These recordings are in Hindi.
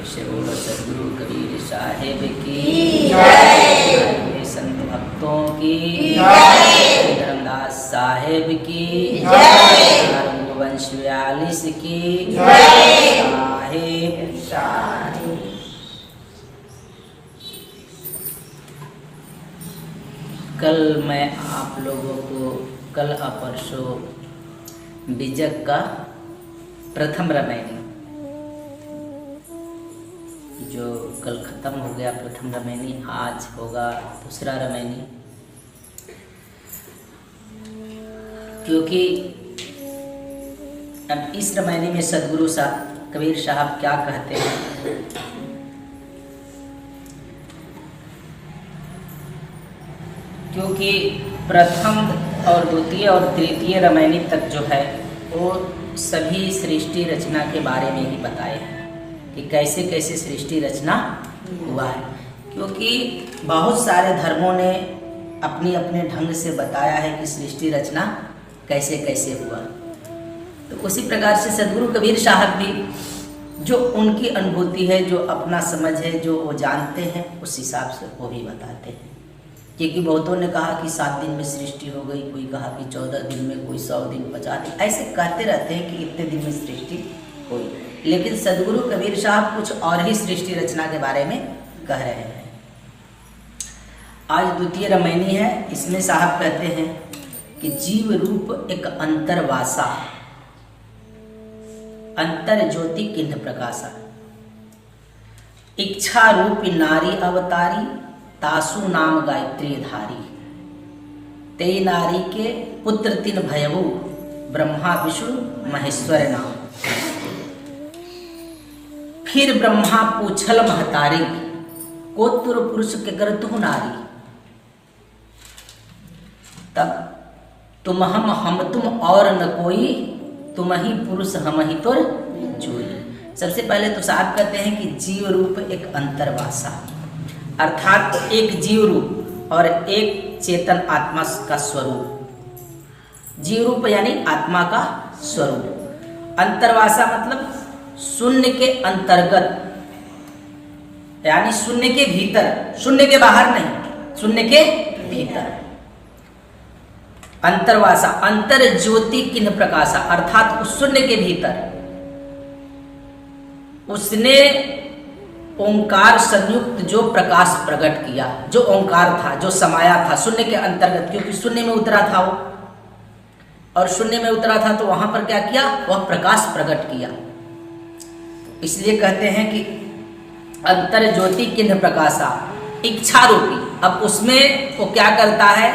से बोलो सद्गुरु कबीर साहेब की जय, संत भक्तों की जय, धर्मदास साहेब की जय, वंश 42 की जय, साहेब। कल मैं आप लोगों को कल अपरसों बीजक का प्रथम रामायणी जो कल खत्म हो गया प्रथम रामायणी, आज होगा दूसरा रामायणी। क्योंकि अब इस रामायणी में सदगुरु साहब कबीर साहब क्या कहते हैं, क्योंकि प्रथम और द्वितीय और तृतीय रामायणी तक जो है वो सभी सृष्टि रचना के बारे में ही बताए हैं कि कैसे कैसे सृष्टि रचना हुआ है। क्योंकि बहुत सारे धर्मों ने अपनी अपने ढंग से बताया है कि सृष्टि रचना कैसे कैसे हुआ। तो उसी प्रकार से सदगुरु कबीर साहब भी जो उनकी अनुभूति है, जो अपना समझ है, जो वो जानते हैं, उस हिसाब से वो भी बताते हैं। क्योंकि बहुतों ने कहा कि 7 दिन में सृष्टि हो गई, कोई कहा कि 14 दिन में, कोई 100 दिन, 50 दिन, ऐसे कहते रहते हैं कि इतने दिन में सृष्टि हुई। लेकिन सदगुरु कबीर साहब कुछ और ही सृष्टि रचना के बारे में कह रहे हैं। आज द्वितीय रामायणी है, इसमें साहब कहते हैं कि जीव रूप एक अंतरवासा, अंतर ज्योति किंद प्रकाशा, इच्छा रूपी नारी अवतारी, तासु नाम गायत्री धारी, ते नारी के पुत्र 3 भयवु, ब्रह्मा विष्णु महेश्वर नाम। फिर ब्रह्मा पूछल महतारी, को तुर पुरुष के कर तू नारी, तब तुम हम तुम और न कोई, तुम ही पुरुष हम ही तुर जोई। सबसे पहले तो साहब कहते हैं कि जीव रूप एक अंतर्वासा, अर्थात एक जीव रूप और एक चेतन आत्मा का स्वरूप, जीव रूप यानी आत्मा का स्वरूप। अंतर्वासा मतलब शून्य के अंतर्गत, यानी शून्य के भीतर, शून्य के बाहर नहीं, शून्य के भीतर। अंतर्वासा, अंतर ज्योति किन प्रकाशा, अर्थात उस शून्य के भीतर उसने ओंकार संयुक्त जो प्रकाश प्रकट किया, जो ओंकार था, जो समाया था शून्य के अंतर्गत, क्योंकि शून्य में उतरा था वो, और शून्य में उतरा था तो वहां पर क्या किया, वह प्रकाश प्रकट किया। इसलिए कहते हैं कि अंतर ज्योति किन्ह प्रकाशा, इच्छा रूपी। अब उसमें वो क्या करता है,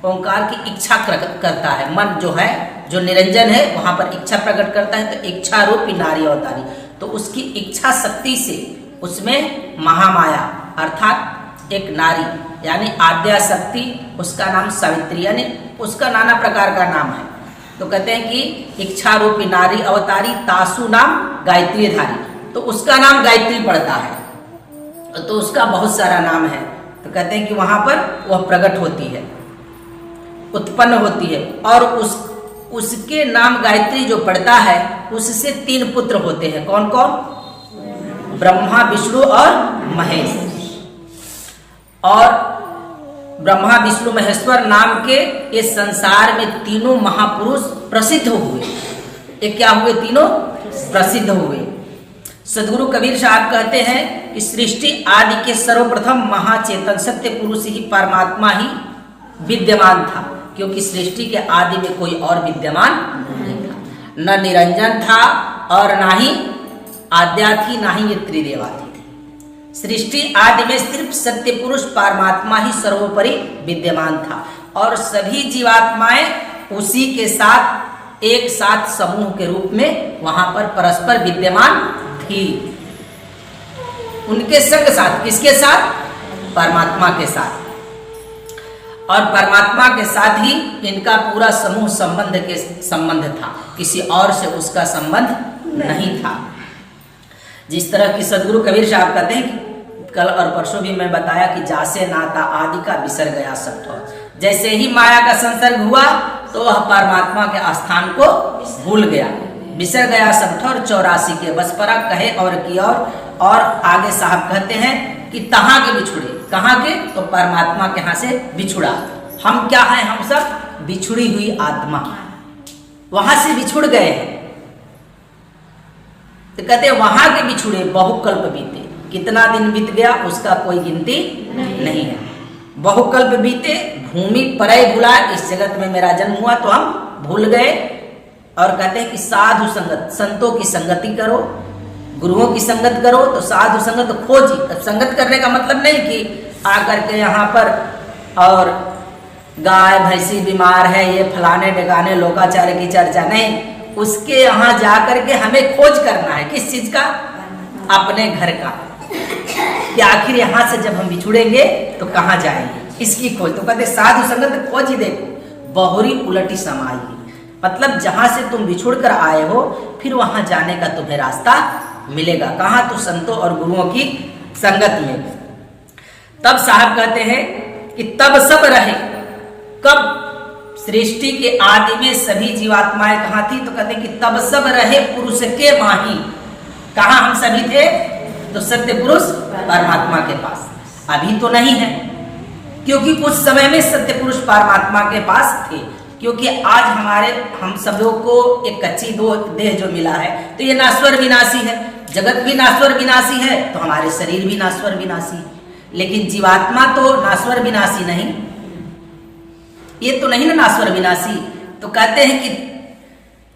ओंकार की इच्छा करता है, मन जो है, जो निरंजन है वहां पर इच्छा प्रकट करता है, तो इच्छा रूपी नारी अवतारी, तो उसकी इच्छा शक्ति से उसमें महामाया अर्थात एक नारी यानी आद्या शक्ति, उसका नाम सावित्री, यानी उसका नाना प्रकार का नाम है। तो कहते हैं कि इच्छा रूपी नारी अवतारी, तासु नाम गायत्री धारी, तो उसका नाम गायत्री पड़ता है, तो उसका बहुत सारा नाम है। तो कहते हैं कि वहां पर वह प्रकट होती है, उत्पन्न होती है, और उसके नाम गायत्री जो पड़ता है उससे 3 पुत्र होते हैं। कौन कौन? ब्रह्मा, विष्णु और महेश। और ब्रह्मा, विष्णु, महेश्वर नाम के ये संसार में तीनों महापुरुष प्रसिद्ध हुए। ये क्या हुए? तीनों प्रसिद्ध हुए। सदगुरु कबीर साहब कहते हैं कि सृष्टि आदि के सर्वप्रथम महाचेतन सत्य पुरुष ही परमात्मा ही विद्यमान था, क्योंकि सृष्टि के आदि में कोई और विद्यमान नहीं था, न निरंजन था और ना ही आद्या थी, ना ही ये त्रिदेवा थी। सृष्टि आदि में सिर्फ सत्य पुरुष परमात्मा ही सर्वोपरि विद्यमान था, और सभी जीवात्माएं उसी के साथ एक साथ समूह के रूप में वहां पर परस्पर विद्यमान थी। उनके संग साथ, किसके साथ? परमात्मा के साथ। और परमात्मा के साथ ही इनका पूरा समूह संबंध था, किसी और से उसका संबंध नहीं था। जिस तरह की सदगुरु कबीर साहब कहते हैं कि कल और परसों भी मैं बताया कि जासे नाता आदि का बिसर गया सब ठोर। जैसे ही माया का संसर्ग हुआ तो वह परमात्मा के स्थान को भूल गया, बिसर गया सब ठोर 84 के बस परा कहे और की और आगे साहब कहते हैं कि तहां के बिछुड़े, कहाँ के? तो परमात्मा के यहाँ से बिछुड़ा। हम क्या हैं? हम सब बिछुड़ी हुई आत्मा, वहां से बिछुड़ गए हैं। तो कहते हैं वहां के बिछुड़े बहुकल्प बीते, कितना दिन बीत गया उसका कोई गिनती नहीं है। बहुकल्प बीते, भूमि परय भुला, इस जगत में मेरा जन्म हुआ तो हम भूल गए। और कहते हैं कि साधु संगत, संतों की संगति करो, गुरुओं की संगत करो, तो साधु संगत खोजी। संगत करने का मतलब नहीं कि आकर के यहाँ पर और गाय भैंसी बीमार है, ये फलाने ढिकाने लोकाचार की चर्चा नहीं। उसके यहाँ जाकर के हमें खोज करना है, किस चीज का? अपने घर का, कि आखिर यहाँ से जब हम बिछुड़ेंगे तो कहाँ जाएंगे, इसकी खोज। तो कहते साधु संगत खोज ही देखो, बहुरी उलटी समाई, मतलब जहां से तुम बिछुड़ कर आए हो फिर वहां जाने का तुम्हें रास्ता मिलेगा। कहाँ? तो संतों और गुरुओं की संगत में। तब साहब कहते हैं कि तब सब रहे, कब? सृष्टि के आदि में सभी जीवात्माएं कहाँ थी? तो कहते हैं कि तब सब रहे पुरुष के माही। कहाँ हम सभी थे? तो सत्य पुरुष परमात्मा के पास। अभी तो नहीं है, क्योंकि उस समय में सत्य पुरुष परमात्मा के पास थे। क्योंकि आज हम सब लोग को एक कच्ची देह जो मिला है, तो ये नाश्वर विनाशी है, जगत भी नाश्वर विनाशी है, तो हमारे शरीर भी नाश्वर विनाशी है। लेकिन जीवात्मा तो नाश्वर विनाशी नहीं, ये तो नहीं ना नाश्वर विनाशी। तो कहते हैं कि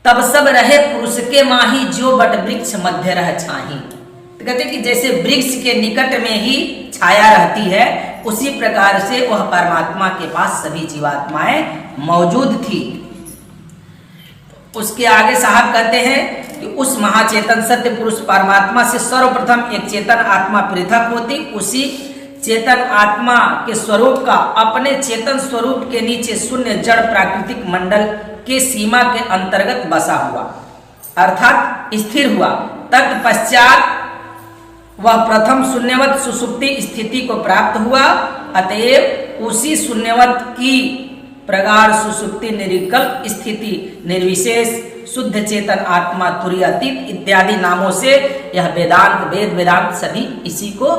तब सब रहे पुरुष के माही, जो बट वृक्ष मध्य रह छाही। तो कहते हैं कि जैसे वृक्ष के निकट में ही छाया रहती है, उसी प्रकार से वह परमात्मा के पास सभी जीवात्माएं मौजूद थी। उसके आगे साहब कहते हैं कि उस महाचेतन सत्य पुरुष परमात्मा से सर्वप्रथम एक चेतन आत्मा पृथक होती, उसी चेतन आत्मा के स्वरूप का अपने चेतन स्वरूप के नीचे शून्य जड़ प्राकृतिक मंडल के सीमा के अंतर्गत बसा हुआ, अर्थात स्थिर हुआ। तत्पश्चात वह प्रथम शून्यवत सुषुप्ति स्थिति को प्राप्त हुआ, अतएव उसी शून्यवत की प्रगाढ़ सुषुप्ति, निर्विकल्प स्थिति, निर्विशेष, शुद्ध चेतन आत्मा, तुरीयातीत इत्यादि नामों से यह वेदांत, वेद वेदांत सभी इसी को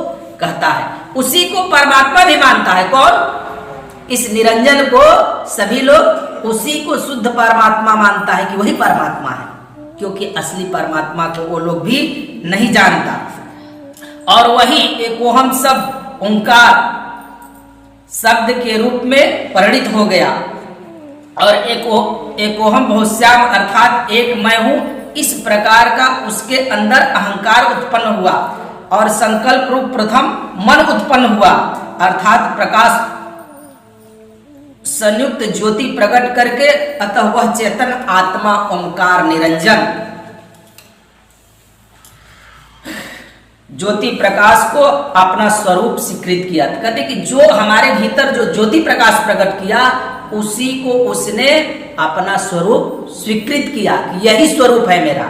कहता है। उसी को परमात्मा भी मानता है। कौन? इस निरंजन को सभी लोग उसी को शुद्ध परमात्मा मानता है कि वही परमात्मा है, क्योंकि असली परमात्मा को वो लोग भी नहीं जानता। और वही एकोहम शब्द ओंकार शब्द के रूप में परिणित हो गया और एकोहम बहुश्याम अर्थात एक मैं हूं, इस प्रकार का उसके अंदर अहंकार उत्पन्न हुआ और संकल्प रूप प्रथम मन उत्पन्न हुआ, अर्थात प्रकाश संयुक्त ज्योति प्रकट करके, अतः वह चेतन आत्मा ओंकार निरंजन ज्योति प्रकाश को अपना स्वरूप स्वीकृत किया। कहते कि जो हमारे भीतर जो ज्योति प्रकाश प्रकट किया, उसी को उसने अपना स्वरूप स्वीकृत किया कि यही स्वरूप है मेरा।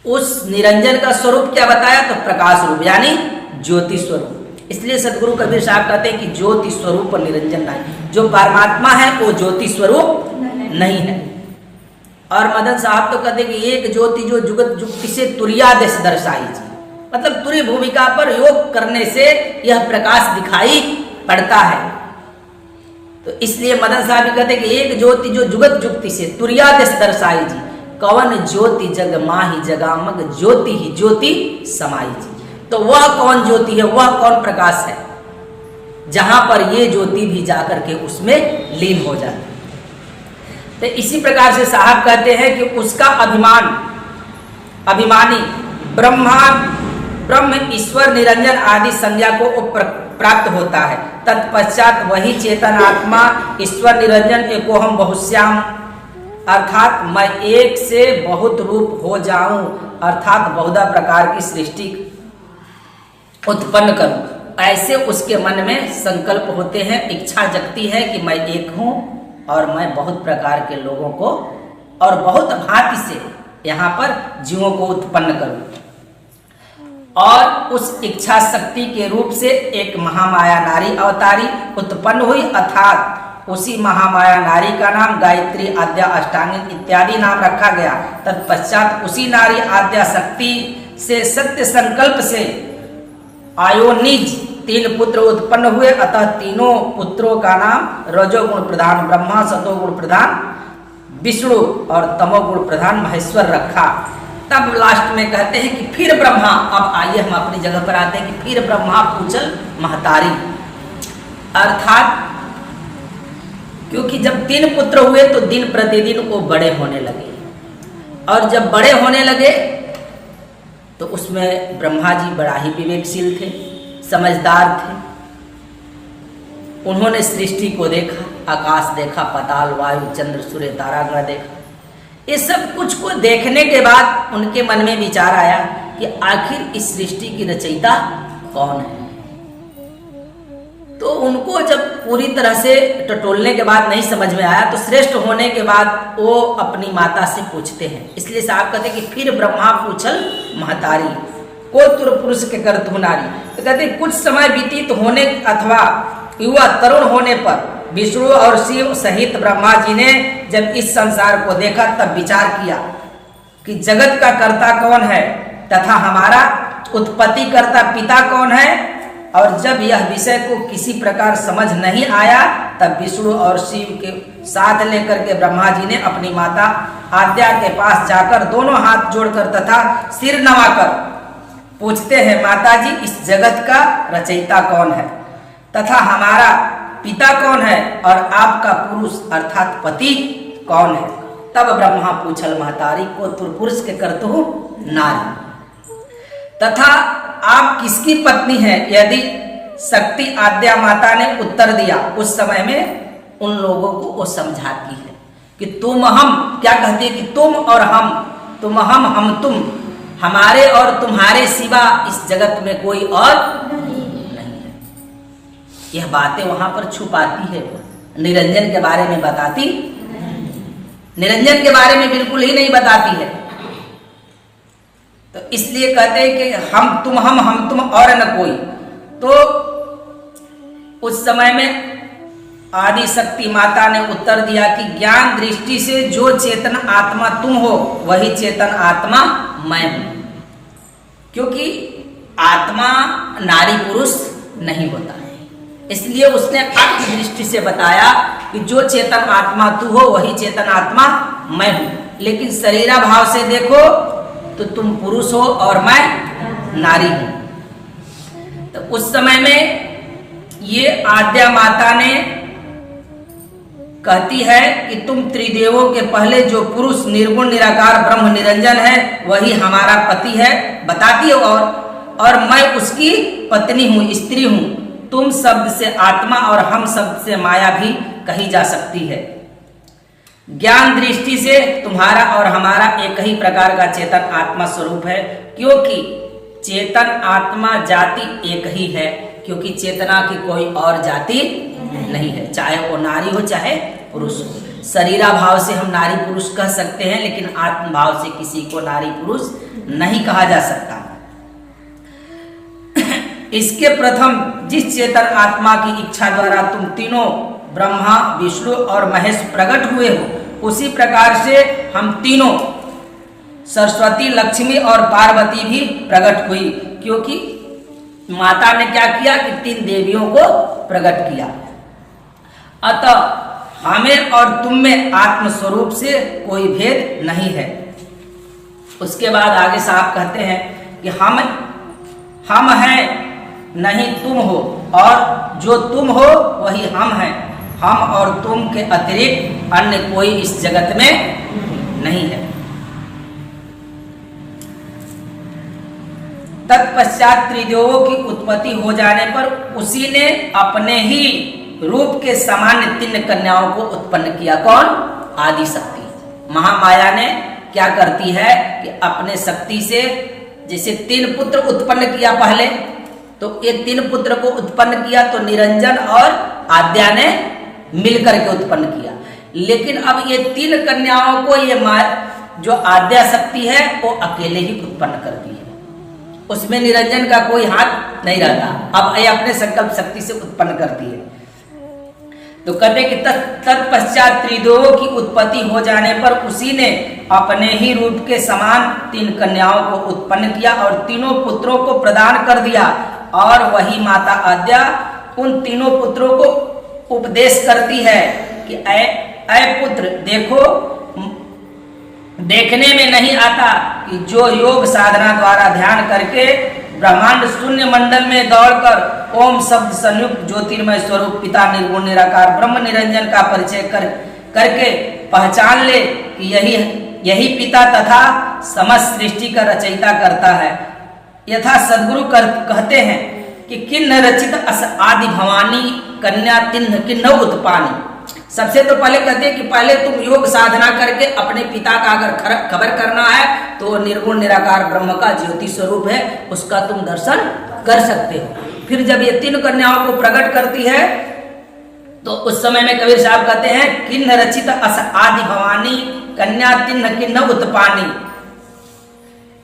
उस निरंजन का स्वरूप क्या बताया? तो प्रकाश रूप यानी ज्योति स्वरूप। इसलिए सदगुरु कबीर साहब कहते हैं कि ज्योति स्वरूप और निरंजन नहीं, जो परमात्मा है वो ज्योति स्वरूप नहीं है। और मदन साहब तो कहते कि एक ज्योति जो जुगत जुक्ति से तुरीयादेश दर्शाई जी, मतलब तुरी भूमिका पर योग करने से यह प्रकाश दिखाई पड़ता है। तो इसलिए मदन साहब भी कहते कि एक ज्योति जो जुगत जुक्ति से तुरीयादेश दर्शाई जी, कवन ज्योति जग माही जगामग ज्योति ही ज्योति समाई जी। तो वह कौन ज्योति है, वह कौन प्रकाश है जहां पर ये ज्योति भी जाकर के उसमें लीन हो जाती है। तो इसी प्रकार से साहब कहते हैं कि उसका अभिमानी ब्रह्म ईश्वर निरंजन आदि संज्ञा को प्राप्त होता है। तत्पश्चात वही चेतन आत्मा ईश्वर निरंजन एकोहम बहुश्याम अर्थात मैं एक से बहुत रूप हो जाऊं, अर्थात बहुधा प्रकार की सृष्टि उत्पन्न करूं, ऐसे उसके मन में संकल्प होते हैं, इच्छा जगती है कि मैं एक हूं और मैं बहुत प्रकार के लोगों को और बहुत भांति से यहाँ पर जीवों को उत्पन्न करूं। और उस इच्छा शक्ति के रूप से एक महामाया नारी अवतारी उत्पन्न हुई, अर्थात उसी महामाया नारी का नाम गायत्री, आद्या, अष्टांगिनी इत्यादि नाम रखा गया। तत्पश्चात उसी नारी आद्या शक्ति से सत्य संकल्प से आयोनिज 3 पुत्र उत्पन्न हुए, अतः तीनों पुत्रों का नाम रजोगुण प्रधान ब्रह्मा, सतोगुण प्रधान विष्णु और तमोगुण प्रधान महेश्वर रखा। तब लास्ट में कहते हैं कि फिर ब्रह्मा, अब आइए हम अपनी जगह पर आते हैं कि फिर ब्रह्मा पूछल महतारी, अर्थात क्योंकि जब 3 पुत्र हुए तो दिन प्रतिदिन वो बड़े होने लगे, और जब बड़े होने लगे तो उसमें ब्रह्मा जी बड़ा ही विवेकशील थे, समझदार थे। उन्होंने सृष्टि को देखा, आकाश देखा, पाताल, वायु, चंद्र, सूर्य, तारागण देखा। ये सब कुछ को देखने के बाद उनके मन में विचार आया कि आखिर इस सृष्टि की रचयिता कौन है। तो उनको जब पूरी तरह से टटोलने के बाद नहीं समझ में आया, तो श्रेष्ठ होने के बाद वो अपनी माता से पूछते हैं। इसलिए साहब कहते हैं कि फिर ब्रह्मा पूछल महतारी को तुर पुरुष के कर तू नारी। तो कहते कुछ समय व्यतीत होने अथवा युवा तरुण होने पर विष्णु और शिव सहित ब्रह्मा जी ने जब इस संसार को देखा, तब विचार किया कि जगत का कर्ता कौन है तथा हमारा उत्पत्ति करता पिता कौन है। और जब यह विषय को किसी प्रकार समझ नहीं आया, तब विष्णु और शिव के साथ लेकर के ब्रह्मा जी ने अपनी माता आद्या के पास जाकर दोनों हाथ जोड़कर तथा सिर नवाकर पूछते हैं, माता जी इस जगत का रचयिता कौन है तथा हमारा पिता कौन है और आपका पुरुष अर्थात पति कौन है। तब ब्रह्मा पूछल महतारी को तुर पुरुष के करतु नारी तथा आप किसकी पत्नी हैं। यदि शक्ति आद्या माता ने उत्तर दिया, उस समय में उन लोगों को वो समझाती है कि तुम हम, क्या कहती है कि तुम और हम, तुम हम तुम, हमारे और तुम्हारे सिवा इस जगत में कोई और नहीं है। यह बातें वहां पर छुपाती है, निरंजन के बारे में बताती, निरंजन के बारे में बिल्कुल ही नहीं बताती है। तो इसलिए कहते हैं कि हम तुम और न कोई। तो उस समय में आदि शक्ति माता ने उत्तर दिया कि ज्ञान दृष्टि से जो चेतन आत्मा तुम हो वही चेतन आत्मा मैं हूं। क्योंकि आत्मा नारी पुरुष नहीं होता है, इसलिए उसने अक्त दृष्टि से बताया कि जो चेतन आत्मा तू हो वही चेतन आत्मा मैं हूं। लेकिन शरीरा भाव से देखो तो तुम पुरुष हो और मैं नारी हूं। तो उस समय में ये आद्या माता ने कहती है कि तुम त्रिदेवों के पहले जो पुरुष निर्गुण निराकार ब्रह्म निरंजन है वही हमारा पति है, बताती है। और मैं उसकी पत्नी हूं, स्त्री हूं। तुम शब्द से आत्मा और हम शब्द से माया भी कही जा सकती है। ज्ञान दृष्टि से तुम्हारा और हमारा एक ही प्रकार का चेतन आत्मा स्वरूप है, क्योंकि चेतन आत्मा जाति एक ही है, क्योंकि चेतना की कोई और जाति नहीं है, चाहे वो नारी हो चाहे पुरुष हो। शरीरा भाव से हम नारी पुरुष कह सकते हैं, लेकिन आत्म भाव से किसी को नारी पुरुष नहीं कहा जा सकता। इसके प्रथम जिस चेतन आत्मा की इच्छा द्वारा तुम तीनों ब्रह्मा विष्णु और महेश प्रकट हुए हो, उसी प्रकार से हम तीनों सरस्वती लक्ष्मी और पार्वती भी प्रकट हुई। क्योंकि माता ने क्या किया कि 3 देवियों को प्रकट किया। अतः हमें और तुम में आत्म स्वरूप से कोई भेद नहीं है। उसके बाद आगे साहब कहते हैं कि हम हैं नहीं तुम हो, और जो तुम हो वही हम हैं। हम और तुम के अतिरिक्त अन्य कोई इस जगत में नहीं है। तत्पश्चात त्रिदेवों की उत्पत्ति हो जाने पर उसी ने अपने ही रूप के सामान्य 3 कन्याओं को उत्पन्न किया। कौन? आदि शक्ति महामाया ने क्या करती है कि अपने शक्ति से जैसे 3 पुत्र उत्पन्न किया पहले, तो ये 3 पुत्र को उत्पन्न किया तो निरंजन और आद्या ने मिलकर के उत्पन्न किया। लेकिन अब ये 3 कन्याओं को ये जो आद्या शक्ति है वो अकेले ही उत्पन्न करती है, उसमें निरंजन का कोई हाथ नहीं रहता। अब ये अपने संकल्प शक्ति से उत्पन्न करती है। तो कहते कि तत्पश्चात त्रिदेवों की उत्पत्ति हो जाने पर उसी ने अपने ही रूप के समान 3 कन्याओं को उत्पन्न किया और तीनों पुत्रों को प्रदान कर दिया। और वही माता आद्या उन तीनों पुत्रों को उपदेश करती है कि ऐ पुत्र देखो, देखने में नहीं आता कि जो योग साधना द्वारा ध्यान करके ब्रह्मांड शून्य मंडल में दौड़कर ओम शब्द संयुक्त ज्योतिर्मय स्वरूप पिता निर्गुण निराकार ब्रह्म निरंजन का परिचय करके पहचान ले कि यही पिता तथा समस्त सृष्टि का रचयिता करता है। यथा सदगुरु कहते हैं कि किन्न रचित अस आदि भवानी कन्या तिन्ह किन्न उत्पानी। सबसे तो पहले कहते हैं कि पहले तुम योग साधना करके अपने पिता का अगर खबर करना है तो निर्गुण निराकार ब्रह्म का ज्योति स्वरूप है, उसका तुम दर्शन कर सकते हो। फिर जब ये 3 कन्याओं को प्रकट करती है तो उस समय में कबीर साहब कहते हैं किन्न रचित अस आदि भवानी कन्या तिन्ह किन्न उत्पानी।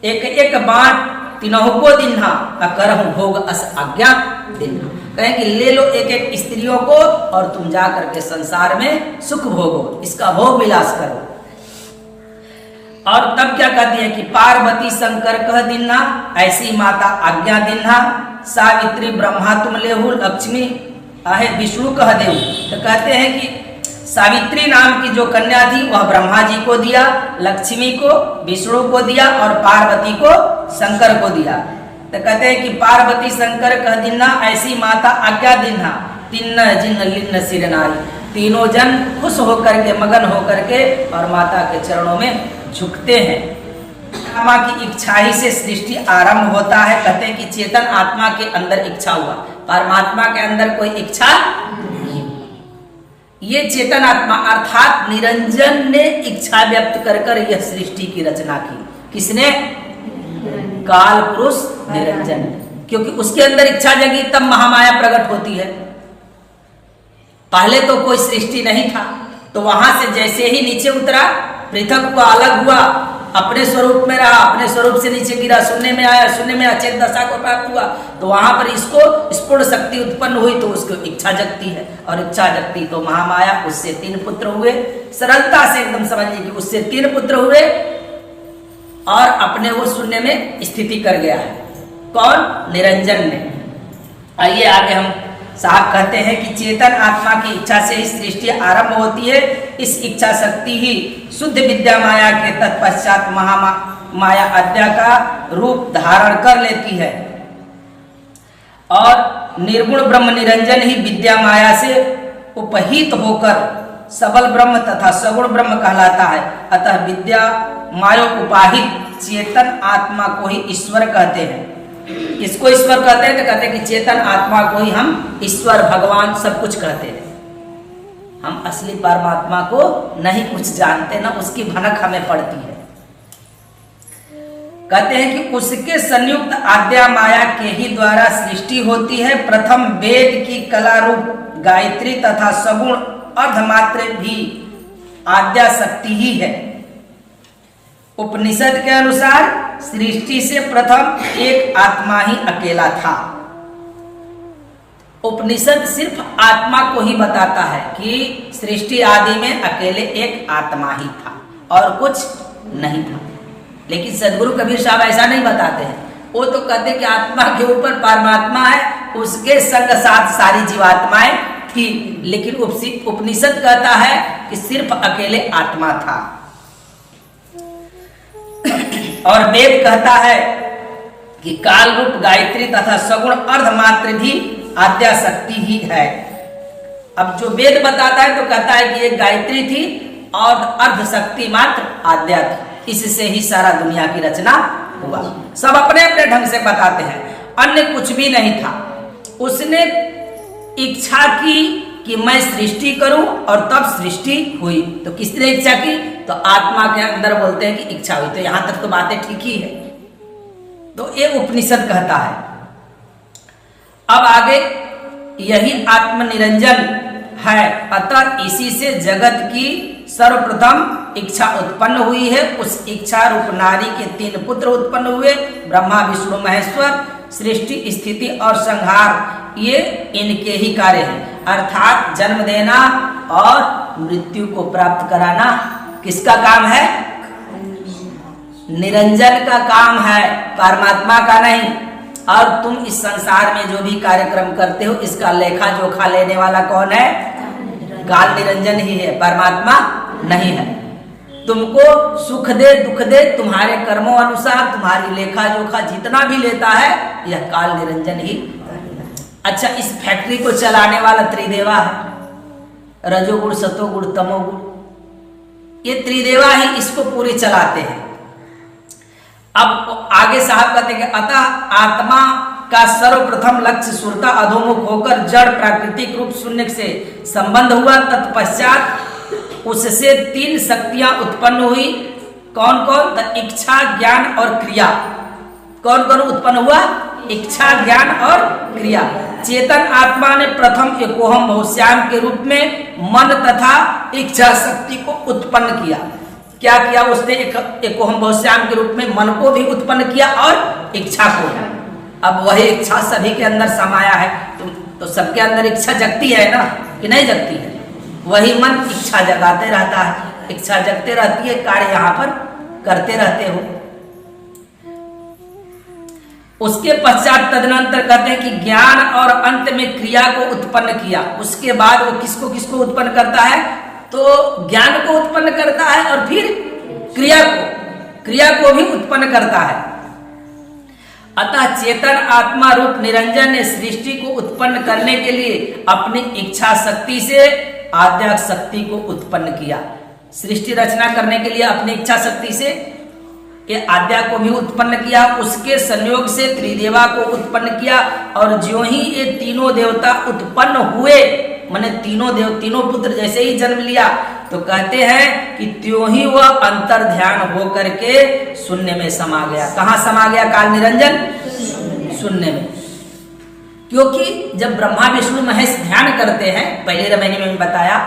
एक एक बात तीनों को दिन्हा करहु भोग अस आज्ञा दिन्हा। कहें कि ले लो एक एक स्त्रियों को और तुम जा करके संसार में सुख भोगो, इसका भोग विलास करो। और तब क्या कहती है कि पार्वती शंकर कह दिन्हा ऐसी माता आज्ञा दिन्हा। सावित्री ब्रह्मा तुम लेहु लक्ष्मी आहे विष्णु कह देहु। तो कहते हैं कि सावित्री नाम की जो कन्या थी वह ब्रह्मा जी को दिया, लक्ष्मी को विष्णु को दिया और पार्वती को शंकर को दिया। तो कहते हैं कि पार्वती शंकर कह दिन्हा ऐसी माता आज्ञा दिन्हा। तिन्न जिन्न लिन्न सिर नारी, तीनों जन खुश होकर के मगन होकर के और माता के चरणों में झुकते हैं। आत्मा की इच्छा ही से सृष्टि आरंभ होता है। कहते हैं कि चेतन आत्मा के अंदर इच्छा हुआ, परमात्मा के अंदर कोई इच्छा नहीं। ये चेतन आत्मा अर्थात निरंजन ने इच्छा व्यक्त कर यह सृष्टि की रचना की। किसने? काल पुरुष निरंजन। क्योंकि उसके अंदर इच्छा जगी तब महामाया प्रकट होती है। पहले तो कोई सृष्टि नहीं था, तो वहां से जैसे ही नीचे उतरा, पृथक हुआ, अलग हुआ, अपने स्वरूप में रहा, अपने स्वरूप से नीचे गिरा, शून्य में आया, शून्य में अचेत दशा को प्राप्त हुआ, तो वहां पर इसको स्फुट शक्ति उत्पन्न हुई तो उसको इच्छा जगती है, और इच्छा जगती तो महामाया, उससे 3 पुत्र हुए। सरलता से एकदम समझिए कि उससे 3 पुत्र हुए और अपने वो शून्य में स्थिति कर गया है। कौन? निरंजन ने। आइए आगे हम साहब कहते हैं कि चेतन आत्मा की इच्छा से ही सृष्टि आरंभ होती है। इस इच्छा शक्ति ही शुद्ध विद्या माया के तत्पश्चात महामाया अद्या का रूप धारण कर लेती है, और निर्गुण ब्रह्म निरंजन ही विद्या माया से उपहित होकर सबल ब्रह्म तथा सगुण ब्रह्म कहलाता है। अतः विद्या माया उपाहित चेतन आत्मा को ही ईश्वर कहते हैं। किसको ईश्वर कहते हैं? तो कहते हैं कि चेतन आत्मा को ही हम ईश्वर, भगवान सब कुछ कहते हैं। हम असली परमात्मा को नहीं कुछ जानते, ना उसकी भनक हमें पड़ती है। कहते हैं कि उसके संयुक्त आद्या माया के ही द्वारा सृष्टि होती है। प्रथम वेद की कला रूप गायत्री तथा सगुण अर्धमात्र भी आद्या शक्ति ही है। उपनिषद के अनुसार सृष्टि से प्रथम एक आत्मा ही अकेला था। उपनिषद सिर्फ आत्मा को ही बताता है कि सृष्टि आदि में अकेले एक आत्मा ही था और कुछ नहीं था। लेकिन सदगुरु कबीर साहब ऐसा नहीं बताते हैं। वो तो कहते हैं कि आत्मा के ऊपर परमात्मा है, उसके संग साथ सारी जीवात्माएं थी। लेकिन उपनिषद कहता है कि सिर्फ अकेले आत्मा था। और वेद कहता है कि काल रूप गायत्री तथा सगुण अर्धमात्र भी आद्या शक्ति ही है। अब जो वेद बताता है तो कहता है कि एक गायत्री थी और अर्ध शक्ति मात्र आद्या थी। इससे ही सारा दुनिया की रचना हुआ। सब अपने अपने ढंग से बताते हैं, अन्य कुछ भी नहीं था। उसने इच्छा की कि मैं सृष्टि करूं और तब सृष्टि हुई। तो किसने इच्छा की? तो आत्मा के अंदर बोलते हैं कि इच्छा हुई। तो यहां तक तो बातें ठीक ही है। तो ये उपनिषद कहता है। अब आगे यही आत्म निरंजन है, अतः इसी से जगत की सर्वप्रथम इच्छा उत्पन्न हुई है। उस इच्छा रूप नारी के 3 पुत्र उत्पन्न हुए, ब्रह्मा विष्णु महेश्वर। सृष्टि स्थिति और संहार ये इनके ही कार्य हैं। अर्थात जन्म देना और मृत्यु को प्राप्त कराना किसका काम है? निरंजन का काम है, परमात्मा का नहीं। और तुम इस संसार में जो भी कार्यक्रम करते हो इसका लेखा जोखा लेने वाला कौन है? काल निरंजन ही है, परमात्मा नहीं है। तुमको सुख दे दुख दे तुम्हारे कर्मों अनुसार तुम्हारी लेखा जोखा जितना भी लेता है यह काल निरंजन ही। अच्छा, इस फैक्ट्री को चलाने वाला त्रिदेवा है, रजोगुण सतोगुण तमोगुण, ये त्रिदेवा ही इसको पूरी चलाते हैं। अब आगे साहब कहते हैं कि अतः आत्मा का सर्वप्रथम लक्ष्य सुरता अधोमुख होकर जड़ प्राकृतिक रूप शून्य से संबंध हुआ। तत्पश्चात उससे 3 शक्तियां उत्पन्न हुई। कौन कौन? इच्छा, ज्ञान और क्रिया। कौन कौन उत्पन्न हुआ? इच्छा, ज्ञान और क्रिया। चेतन आत्मा ने प्रथम एकोहम बहुश्याम के रूप में मन तथा इच्छा शक्ति को उत्पन्न किया। क्या किया उसने? एकोहम बहुश्याम के रूप में मन को भी उत्पन्न किया और इच्छा को। अब वही इच्छा सभी के अंदर समाया है, तो सबके अंदर इच्छा जगती है ना, कि नहीं जगती है? वही मन इच्छा जगाते रहता है, इच्छा जगते रहती है, कार्य यहाँ पर करते रहते हो। उसके पश्चात तदनंतर कहते हैं कि ज्ञान और अंत में क्रिया को उत्पन्न किया। उसके बाद वो किसको किसको उत्पन्न करता है? तो ज्ञान को उत्पन्न करता है और फिर क्रिया को भी उत्पन्न करता है। अतः चेतन आत्मा रूप निरंजन ने सृष्टि को उत्पन्न करने के लिए अपनी इच्छा शक्ति से आद्या शक्ति को उत्पन्न किया। सृष्टि रचना करने के लिए अपनी इच्छा शक्ति से ये आद्या को भी उत्पन्न किया। उसके संयोग से त्रिदेवा को उत्पन्न किया। और ज्यों ही ये तीनों देवता उत्पन्न हुए, माने तीनों पुत्र जैसे ही जन्म लिया, तो कहते हैं कि त्यों ही वह अंतर ध्यान हो करके शून्य में समा गया। कहाँ समा गया काल निरंजन? शून्य में। क्योंकि जब ब्रह्मा विष्णु महेश ध्यान करते हैं, पहले रामायण में बताया,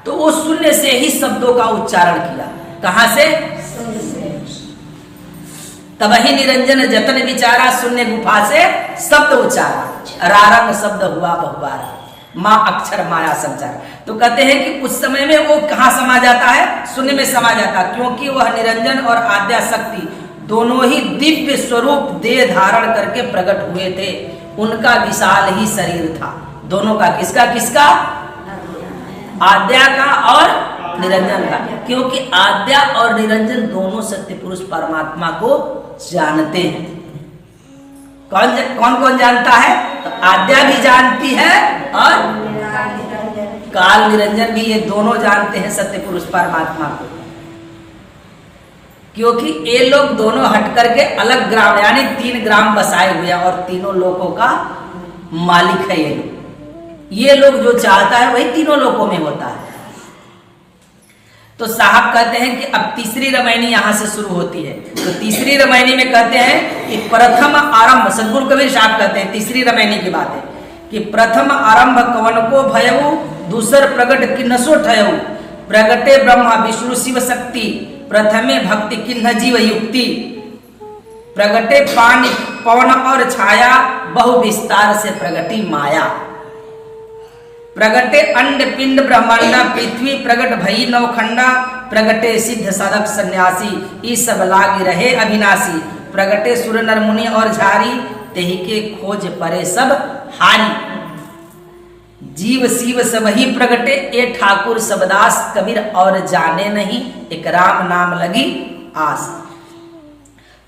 तो वो शून्य से ही शब्दों का उच्चारण किया। कहाँ से? तबहि निरंजन जतन विचारा, शून्य गुफा से शब्द उच्चारा, रारंग शब्द हुआ बहुबार, माँ अक्षर माया संचार। तो कहते हैं कि उस समय में वो कहाँ समा जाता है, शून्य में समा जाता, क्योंकि वह निरंजन और आद्या शक्ति दोनों ही दिव्य स्वरूप देह धारण करके प्रकट हुए थे। उनका विशाल ही शरीर था, दोनों का, किसका किसका, आद्या का और निरंजन का, क्योंकि आद्या और निरंजन दोनों सत्य पुरुष परमात्मा को जानते हैं। कौन कौन कौन जानता है, तो आद्या भी जानती है और काल निरंजन भी, ये दोनों जानते हैं सत्य पुरुष परमात्मा को, क्योंकि ये लोग दोनों हट करके अलग ग्राम यानी 3 ग्राम बसाए हुए हैं और तीनों लोगों का मालिक है ये लोग। ये लोग जो चाहता है वही तीनों लोगों में होता है। तो साहब कहते हैं कि अब तीसरी रामायणी यहां से शुरू होती है। तो तीसरी रामायणी में कहते हैं कि प्रथम आरंभ, सदगुरु कबीर साहब कहते हैं तीसरी रामायणी की बात है कि प्रथम आरंभ कवन को भयऊ, दूसर प्रगट किन्नसो ठयऊ, प्रगटे ब्रह्मा विष्णु शिव शक्ति, प्रथमे भक्ति किन्ह जीव युक्ति, प्रगटे पानी पवन और छाया, बहु विस्तार से प्रगटी माया, प्रगटे अंड पिंड ब्रह्मांडा, पृथ्वी प्रगट भई नवखंडा, प्रगटे सिद्ध साधक सन्यासी, ई सब लागी रहे अविनाशी, प्रगटे सुर नर मुनि और झारी, तेहि के खोज परे सब हारी, जीव शिव सब ही प्रगटे, ए ठाकुर सबदास कबीर और जाने नहीं, एक राम नाम लगी आस।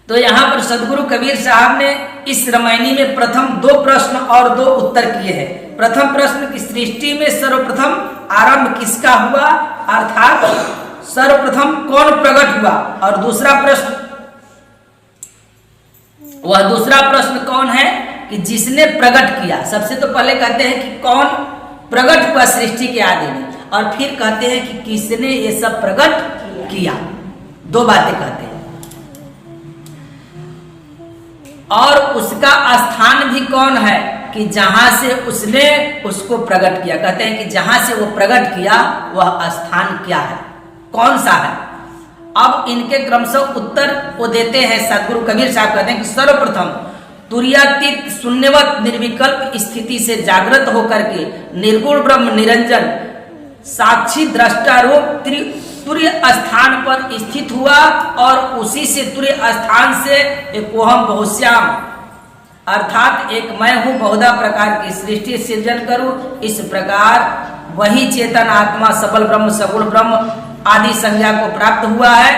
तो यहाँ पर सदगुरु कबीर साहब ने इस रामायणी में प्रथम 2 प्रश्न और 2 उत्तर किए हैं। प्रथम प्रश्न की सृष्टि में सर्वप्रथम आरंभ किसका हुआ, अर्थात सर्वप्रथम कौन प्रकट हुआ, और दूसरा प्रश्न, वह दूसरा प्रश्न कौन है कि जिसने प्रकट किया। सबसे तो पहले कहते हैं कि कौन प्रकट हुआ सृष्टि के आदि में, और फिर कहते हैं कि किसने ये सब प्रकट किया। 2 बातें कहते हैं। और उसका स्थान भी कौन है कि जहां से उसने उसको प्रकट किया। कहते हैं कि जहां से वो प्रकट किया वह स्थान क्या है, कौन सा है। अब इनके क्रमशः उत्तर वो देते हैं। सदगुरु कबीर साहब कहते हैं कि सर्वप्रथम तुर्यातीत शून्यवत निर्विकल्प स्थिति से जागृत होकर के निर्गुण ब्रह्म निरंजन साक्षी दृष्टा रूप तुर्य स्थान पर स्थित हुआ, और उसी से तुर्य स्थान से एकोहम बहुश्याम, अर्थात एक मैं हूं बहुधा प्रकार की सृष्टि सृजन करूं। इस प्रकार वही चेतन आत्मा सबल ब्रह्म सगुण ब्रह्म आदि संज्ञा को प्राप्त हुआ है।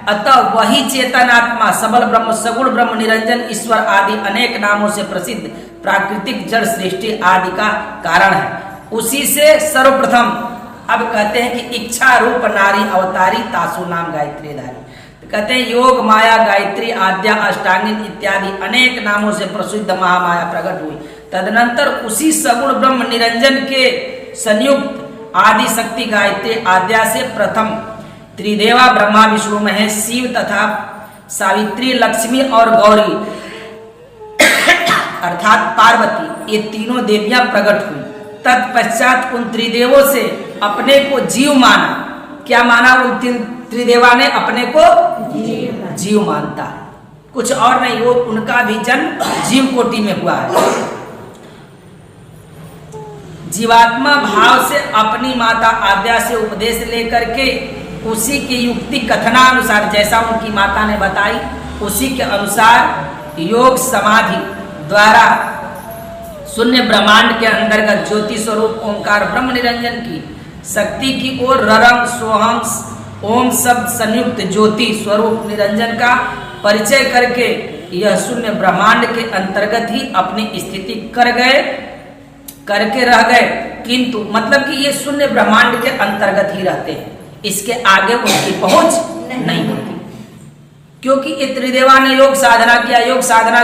अतः वही चेतन आत्मा सबल ब्रह्म सगुण ब्रह्म निरंजन ईश्वर आदि अनेक नामों से प्रसिद्ध प्राकृतिक जड़ सृष्टि आदि का कारण है। उसी से सर्वप्रथम, अब कहते हैं कि इच्छा रूप नारी अवतारी तासु नाम गायत्री धारी। तो कहते हैं योग माया गायत्री आद्या अष्टांगिनी इत्यादि अनेक नामों से प्रसिद्ध महामाया प्रकट हुई। तदनंतर उसी सगुण ब्रह्म निरंजन के संयुक्त आदि शक्ति गायत्री आद्या से प्रथम त्रिदेवा ब्रह्मा विष्णु महेश शिव तथा सावित्री लक्ष्मी और गौरी अर्थात पार्वती, ये तीनों देवियां प्रकट हुई। तत्पश्चात उन त्रिदेवों से अपने को जीव माना। क्या माना? उन त्रिदेवा ने अपने को जीव मानता है, कुछ और नहीं। वो उनका भी जन्म जीव कोटि में हुआ है। जीवात्मा भाव से अपनी माता आद्या से उपदेश लेकर के उसी की युक्ति कथनानुसार, जैसा उनकी माता ने बताई उसी के अनुसार योग समाधि द्वारा शून्य ब्रह्मांड के अंतर्गत ज्योति स्वरूप ओंकार ब्रह्म निरंजन की शक्ति की ओर ररंग सोहम ओम शब्द संयुक्त ज्योति स्वरूप निरंजन का परिचय करके यह शून्य ब्रह्मांड के अंतर्गत ही अपनी स्थिति करके रह गए। किंतु मतलब कि ये शून्य ब्रह्मांड के अंतर्गत ही रहते हैं, इसके आगे उनकी पहुंच नहीं होती। क्योंकि ये त्रिदेवा ने योग साधना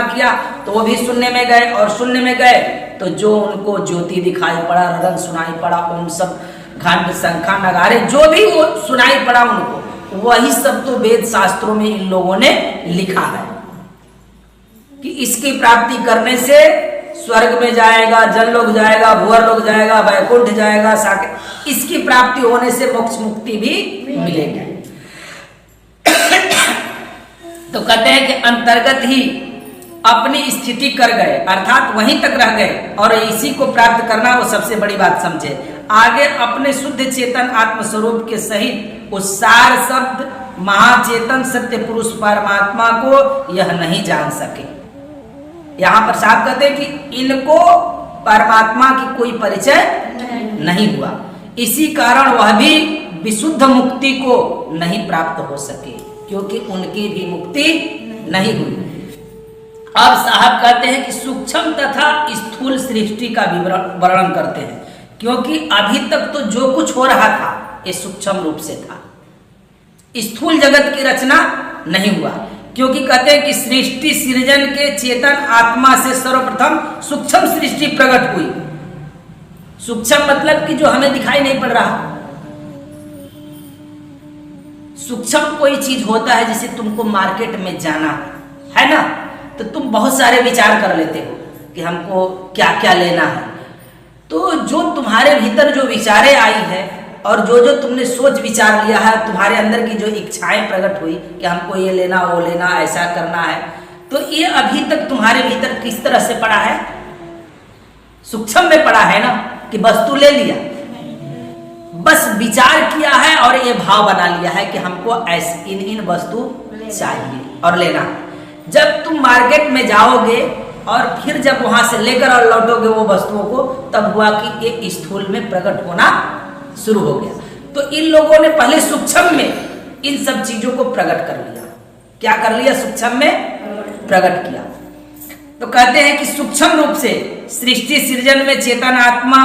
किया तो वो भी शून्य में गए, और शून्य में गए तो जो उनको ज्योति दिखाई पड़ा, रदन सुनाई पड़ा, ओम सब घंट शंखा नगारे जो भी वो सुनाई पड़ा उनको, वही सब तो वेद शास्त्रों में इन लोगों ने लिखा है कि इसकी प्राप्ति करने से स्वर्ग में जाएगा, जल लोग जाएगा, भूवर लोग जाएगा, वैकुंठ जाएगा, साके इसकी प्राप्ति होने से मोक्ष मुक्ति भी मिलेगी। तो कहते हैं कि अंतर्गत ही अपनी स्थिति कर गए, अर्थात वहीं तक रह गए और इसी को प्राप्त करना वो सबसे बड़ी बात समझे। आगे अपने शुद्ध चेतन आत्मस्वरूप के सहित उस सार शब्द महाचेतन सत्य पुरुष परमात्मा को यह नहीं जान सके। यहाँ पर साहब कहते हैं कि इनको परमात्मा की कोई परिचय नहीं हुआ, इसी कारण वह भी विशुद्ध मुक्ति को नहीं प्राप्त हो सके, क्योंकि उनकी भी मुक्ति नहीं हुई। अब साहब कहते हैं कि सूक्ष्म तथा स्थूल सृष्टि का वर्णन करते हैं, क्योंकि अभी तक तो जो कुछ हो रहा था ये सूक्ष्म रूप से था, स्थूल जगत की रचना नहीं हुआ। क्योंकि कहते हैं कि सृष्टि सृजन के चेतन आत्मा से सर्वप्रथम सूक्ष्म सृष्टि प्रकट हुई। सूक्ष्म मतलब कि जो हमें दिखाई नहीं पड़ रहा। सूक्ष्म कोई चीज होता है, जैसे तुमको मार्केट में जाना है ना, तो तुम बहुत सारे विचार कर लेते हो कि हमको क्या क्या लेना है। तो जो तुम्हारे भीतर जो विचारें आई है और जो जो तुमने सोच विचार लिया है, तुम्हारे अंदर की जो इच्छाएं प्रकट हुई कि हमको ये लेना वो लेना ऐसा करना है, तो ये अभी तक तुम्हारे भीतर किस तरह से पड़ा है? सूक्ष्म में पड़ा है ना, कि वस्तु ले लिया, बस विचार किया है और ये भाव बना लिया है कि हमको ऐसे इन वस्तु चाहिए और लेना। जब तुम मार्केट में जाओगे और फिर जब वहां से लेकर और लौटोगे वो वस्तुओं को, तब हुआ कि ये स्थूल में प्रकट होना शुरू हो गया। तो इन लोगों ने पहले सूक्ष्म में इन सब चीजों को प्रकट कर लिया। क्या कर लिया? सूक्ष्म में प्रकट किया। तो कहते हैं कि सूक्ष्म रूप से सृष्टि सृजन में चेतन आत्मा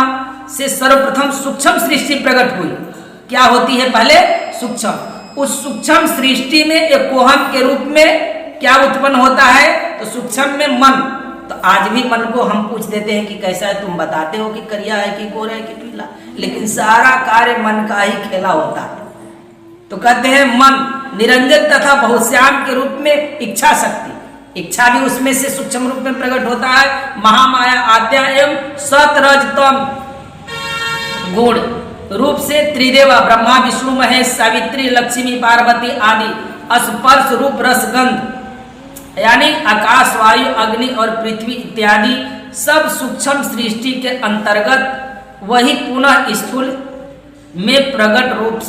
से सर्वप्रथम सूक्ष्म सृष्टि प्रकट हुई। क्या होती है पहले? सूक्ष्म। उस सूक्ष्म सृष्टि में एक कोहम के रूप में क्या उत्पन्न होता है? तो सूक्ष्म में मन। तो आज भी मन को हम पूछ देते हैं कि कैसा है, तुम बताते हो कि करिया है कि गोरा है कि पीला, लेकिन सारा कार्य मन का ही खेला होता है। तो कहते हैं मन निरंजन तथा बहुश्याम के रूप में इच्छा शक्ति, इच्छा भी उसमें से सूक्ष्म रूप में प्रकट होता है। महामाया आद्या एवं सतरजतम गुण रूप से त्रिदेवा ब्रह्मा विष्णु महेश सावित्री लक्ष्मी पार्वती आदि स्पर्श रूप रसगंध यानी आकाश वायु अग्नि और पृथ्वी इत्यादि सब सूक्ष्म सृष्टि के अंतर्गत वही पुनः स्थूल में प्रकट रूप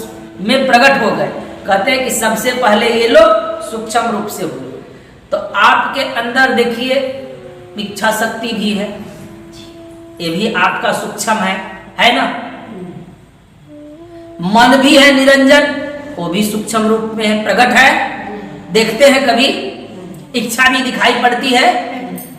में प्रकट हो गए। कहते हैं कि सबसे पहले ये लोग सूक्ष्म रूप से हुए। तो आपके अंदर देखिए इच्छा शक्ति भी है, ये भी आपका सूक्ष्म है ना। मन भी है निरंजन, वो भी सूक्ष्म रूप में है, प्रकट है। देखते हैं कभी इच्छा भी दिखाई पड़ती है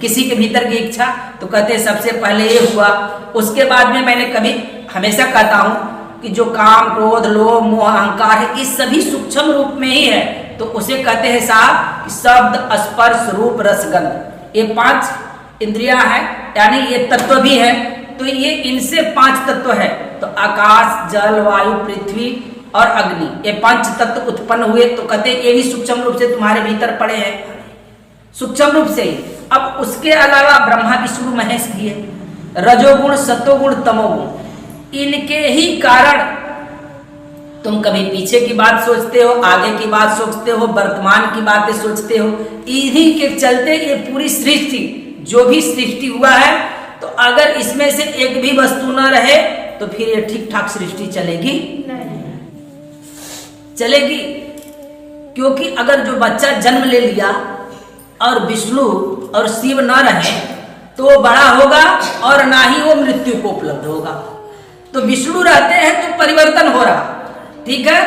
किसी के भीतर की इच्छा। तो कहते हैं सबसे पहले ये हुआ। उसके बाद में मैंने कभी हमेशा कहता हूं कि जो काम क्रोध लोभ मोह अहंकार है, ये सभी सूक्ष्म रूप में ही है। तो उसे कहते हैं साहब शब्द स्पर्श रूप रसगंध, ये 5 इंद्रियां हैं, यानी ये तत्व भी है। तो ये इनसे 5 तत्व है। तो आकाश जल वायु पृथ्वी और अग्नि, ये 5 तत्व उत्पन्न हुए। तो कहते हैं ये भी सूक्ष्म रूप से तुम्हारे भीतर पड़े हैं, सूक्ष्म रूप से। अब उसके अलावा ब्रह्मा विष्णु महेश भी है, रजोगुण सतोगुण तमोगुण, इनके ही कारण तुम कभी पीछे की बात सोचते हो, आगे की बात सोचते हो, वर्तमान की बातें सोचते हो। इन्हीं के चलते ये पूरी सृष्टि जो भी सृष्टि हुआ है, तो अगर इसमें से एक भी वस्तु न रहे तो फिर ये ठीक ठाक सृष्टि चलेगी नहीं चलेगी। क्योंकि अगर जो बच्चा जन्म ले लिया और विष्णु और शिव न रहे तो वो बड़ा होगा और ना ही वो मृत्यु को उपलब्ध होगा। तो विष्णु रहते हैं तो परिवर्तन हो रहा, ठीक है,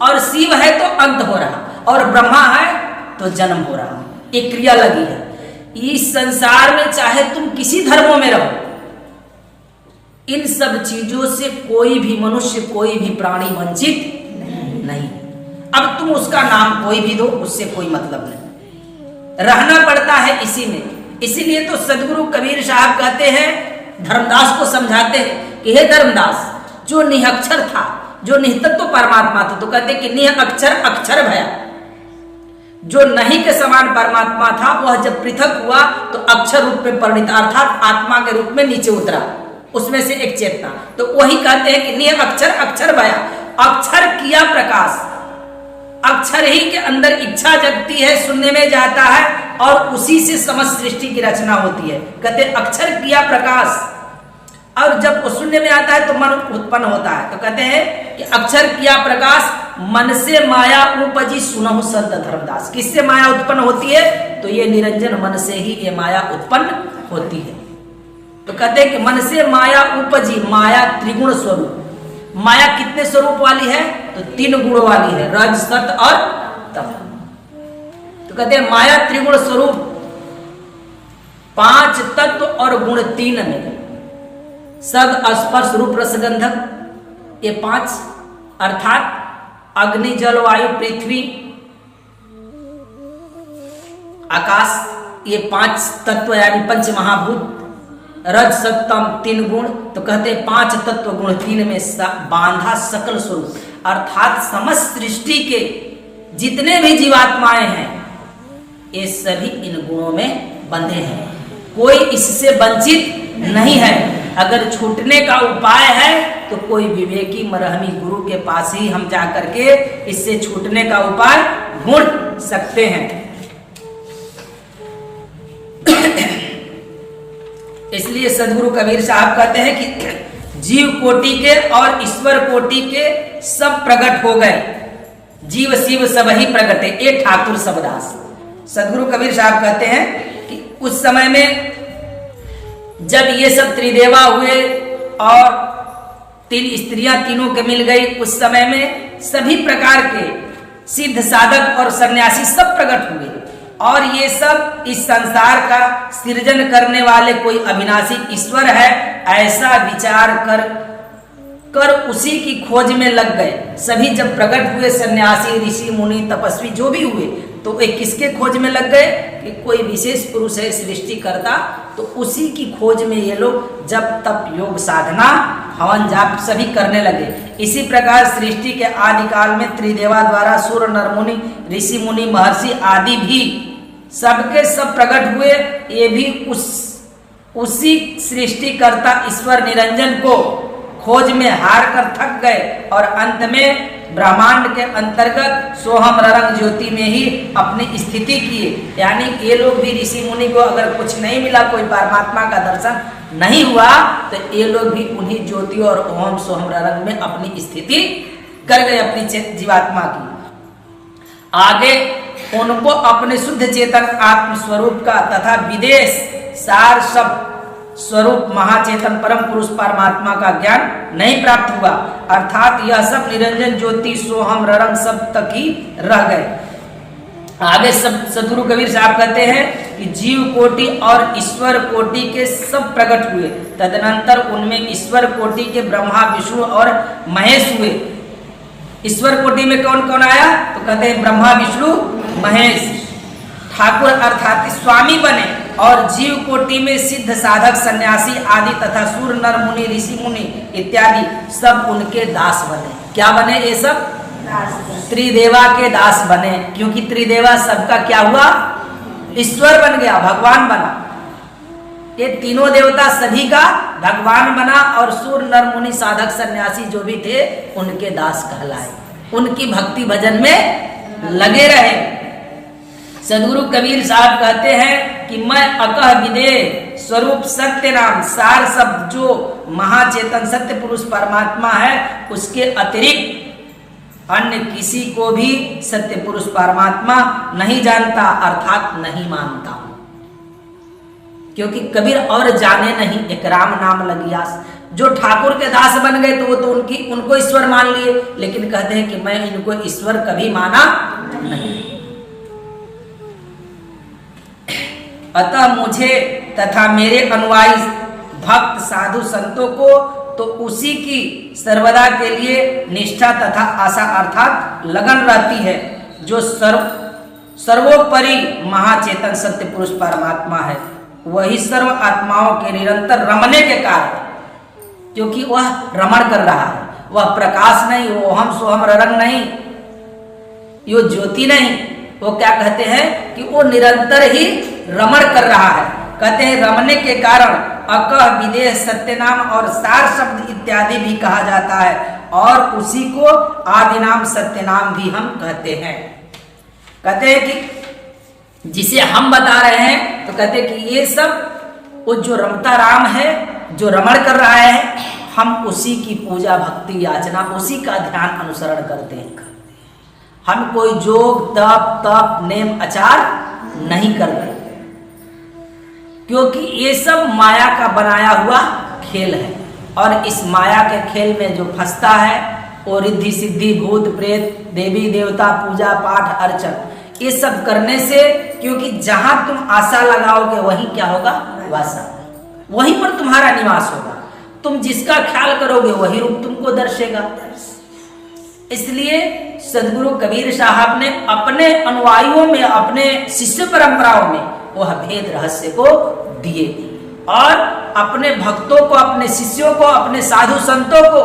और शिव है तो अंत हो रहा, और ब्रह्मा है तो जन्म हो रहा। एक क्रिया लगी है। इस संसार में चाहे तुम किसी धर्मों में रहो, इन सब चीजों से कोई भी मनुष्य कोई भी प्राणी वंचित नहीं। अब तुम उसका नाम कोई भी दो, उससे कोई मतलब नहीं, रहना पड़ता है इसी में। इसीलिए तो सदगुरु कबीर साहब कहते हैं, धर्मदास को समझाते हैं कि हे धर्मदास, जो निहक्षर था, जो निहतत्व परमात्मा था, तो कहते कि निह अक्षर अक्षर भया, जो नहीं के समान परमात्मा था वह जब पृथक हुआ तो अक्षर रूप में परिणित, अर्थात आत्मा के रूप में नीचे उतरा, उसमें से एक चेतना। तो वही कहते हैं कि निह अक्षर अक्षर भया, अक्षर किया प्रकाश, अक्षर ही के अंदर इच्छा जगती है, सुनने में जाता है और उसी से समस्त सृष्टि की रचना होती है। कहते अक्षर क्रिया प्रकाश, और जब वो शून्य में आता है तो मन उत्पन्न होता है। तो कहते हैं कि अक्षर क्रिया प्रकाश मन से माया उपजी सुनहु संत धर्मदास। किससे माया उत्पन्न होती है? तो ये निरंजन मन से ही ये माया उत्पन्न होती है। तो कहते हैं कि मन से माया उपजी, माया त्रिगुण स्वरूप। माया कितने स्वरूप वाली है? तो 3 गुण वाली है, रज सत और तम। तो कहते हैं माया त्रिगुण स्वरूप, 5 तत्व और गुण 3 में, सद स्पर्श रूप रस गंधक, ये 5 अर्थात अग्नि जल वायु पृथ्वी आकाश, ये 5 तत्व यानी पंच महाभूत, रज सत्तम 3 गुण। तो कहते हैं 5 तत्व गुण 3 में बांधा सकल स्वरूप, अर्थात समस्त सृष्टि के जितने भी जीवात्माएं हैं ये सभी इन गुणों में बंधे हैं, कोई इससे वंचित नहीं है। अगर छूटने का उपाय है तो कोई विवेकी मरहमी गुरु के पास ही हम जा करके इससे छूटने का उपाय ढूंढ सकते हैं। इसलिए सदगुरु कबीर साहब कहते हैं कि जीव कोटि के और ईश्वर कोटि के सब प्रकट हो गए, जीव शिव सब ही प्रकटे, एक ठाकुर सबदास। सदगुरु कबीर साहब कहते हैं कि उस समय में जब ये सब त्रिदेवा हुए और 3 स्त्रियां तीनों के मिल गई, उस समय में सभी प्रकार के सिद्ध साधक और सन्यासी सब प्रकट हुए और ये सब इस संसार का सृजन करने वाले कोई अविनाशी ईश्वर है ऐसा विचार कर उसी की खोज में लग गए। सभी जब प्रकट हुए सन्यासी ऋषि मुनि तपस्वी जो भी हुए तो वे किसके खोज में लग गए कि कोई विशेष पुरुष है सृष्टि करता, तो उसी की खोज में ये लोग जब तप योग साधना हवन जाप सभी करने लगे। इसी प्रकार सृष्टि के आदि काल में त्रिदेवा द्वारा सूर्य नर मुनि ऋषि मुनि महर्षि आदि भी सबके सब प्रकट हुए। ये भी उसी सृष्टिकर्ता ईश्वर निरंजन को खोज में हार कर थक गए और अंत में ब्रह्मांड के अंतर्गत सोहम ररंग ज्योति में ही अपनी स्थिति किए। यानी ये लोग भी ऋषि मुनि को अगर कुछ नहीं मिला, कोई परमात्मा का दर्शन नहीं हुआ, तो ये लोग भी उन्हीं ज्योति और ओम सोहम ररंग में अपनी स्थिति कर गए अपनी जीवात्मा की। आगे उनको अपने शुद्ध चेतन आत्म स्वरूप का तथा विदेश सार सब स्वरूप महाचेतन परम पुरुष परमात्मा का ज्ञान नहीं प्राप्त हुआ, अर्थात यह सब निरंजन ज्योति सोहम ररंग सब तक ही रह गए। आगे सब सदगुरु कबीर साहब कहते हैं कि जीव कोटि और ईश्वर कोटि के सब प्रकट हुए, तदनंतर उनमें ईश्वर कोटि के ब्रह्मा विष्णु और महेश हुए। ईश्वर कोटि में कौन कौन आया? तो कहते हैं ब्रह्मा विष्णु महेश ठाकुर अर्थात स्वामी बने, और जीव कोटि में सिद्ध साधक सन्यासी आदि तथा सूर्य नर मुनि ऋषि मुनि इत्यादि सब उनके दास बने। क्या बने? ये सब त्रिदेवा के दास बने, क्योंकि त्रिदेवा सबका क्या हुआ? ईश्वर बन गया, भगवान बना। ये तीनों देवता सभी का भगवान बना और सूर्य नर मुनि साधक सन्यासी जो भी थे उनके दास कहलाए, उनकी भक्ति भजन में लगे रहे। सदगुरु कबीर साहब कहते हैं कि मैं अकह विदे स्वरूप सत्य नाम सार सब जो महाचेतन सत्य पुरुष परमात्मा है उसके अतिरिक्त अन्य किसी को भी सत्य पुरुष परमात्मा नहीं जानता, अर्थात नहीं मानता हूं। क्योंकि कबीर और जाने नहीं, एक राम नाम लगिया। जो ठाकुर के दास बन गए तो वो तो उनको ईश्वर मान लिए, लेकिन कहते हैं कि मैं इनको ईश्वर कभी माना नहीं। अतः मुझे तथा मेरे अनुयायी भक्त साधु संतों को तो उसी की सर्वदा के लिए निष्ठा तथा आशा अर्थात लगन रहती है, जो सर्वोपरि महाचेतन सत्य पुरुष परमात्मा है। वही सर्व आत्माओं के निरंतर रमने के कारण, क्योंकि वह रमण कर रहा है, वह प्रकाश नहीं, वो हम सोहम ररंग नहीं, यो ज्योति नहीं, वो क्या कहते हैं कि वो निरंतर ही रमण कर रहा है। कहते हैं रमने के कारण अकह विदेह सत्यनाम और सार शब्द इत्यादि भी कहा जाता है, और उसी को आदि नाम सत्यनाम भी हम कहते हैं। कहते हैं कि जिसे हम बता रहे हैं, तो कहते हैं कि ये सब वो जो रमता राम है, जो रमण कर रहा है, हम उसी की पूजा भक्ति याचना, उसी का ध्यान अनुसरण करते हैं। हम कोई जोग तप नेम आचार नहीं करते, क्योंकि ये सब माया का बनाया हुआ खेल है, और इस माया के खेल में जो फंसता है वो रिद्धि सिद्धि भूत प्रेत देवी देवता पूजा पाठ अर्चन ये सब करने से, क्योंकि जहां तुम आशा लगाओगे वहीं क्या होगा, वासा, वहीं पर तुम्हारा निवास होगा। तुम जिसका ख्याल करोगे वही रूप तुमको दर्शेगा। इसलिए सदगुरु कबीर साहब ने अपने अनुयायियों में, अपने शिष्य परंपराओं में वह भेद रहस्य को दिए, और अपने भक्तों को, अपने शिष्यों को, अपने साधु संतों को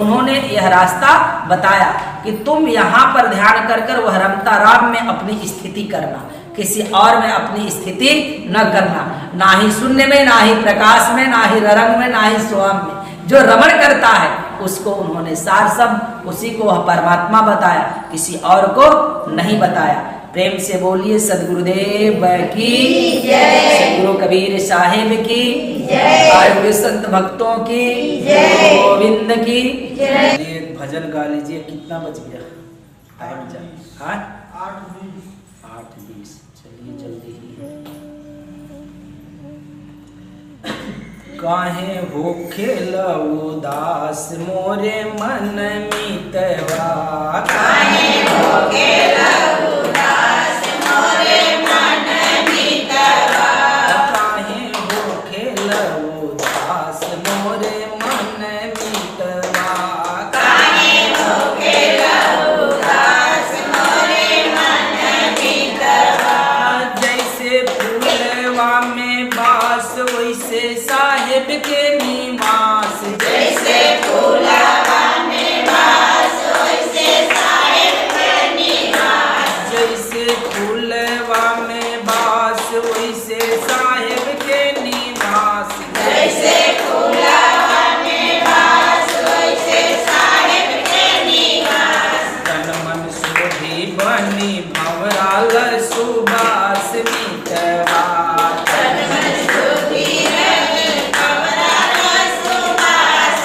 उन्होंने यह रास्ता बताया कि तुम यहाँ पर ध्यान कर कर वह रमता राम में अपनी स्थिति करना, किसी और में अपनी स्थिति न करना, ना ही शून्य में, ना ही प्रकाश में, ना ही रंग में, ना ही स्वयं में। जो रमण करता है उसको उन्होंने सार सब, उसी को वह परमात्मा बताया, किसी और को नहीं बताया। प्रेम से बोलिए सदगुरुदेव की जय, सदगुरु कबीर साहिब की जय, आए संत भक्तों की जय, गोविंद की जय। एक भजन गा लीजिए। कितना बज गया टाइम? 8:20। चलिए जल्दी ही। काहे होखे उदास मोरे मन मितवा, काहे होखे उदास मोरे मन मितवा, काहे होखे उदास मोरे मन मितवा, काहे होखे उदास मोरे मन मितवा। जैसे फूलवा में बास वैसे साहिब के निवास, जैसे फूलवा में बास वैसे साहिब के निवास, जैसे फूलवा में बास वैसे साहिब के निवास, जैसे फूलवा में बास वैसे साहिब के निवास। तन मन शोभी बनी भंवराल सुबास मितवा, तन मन शोभी बनी भंवराल सुबास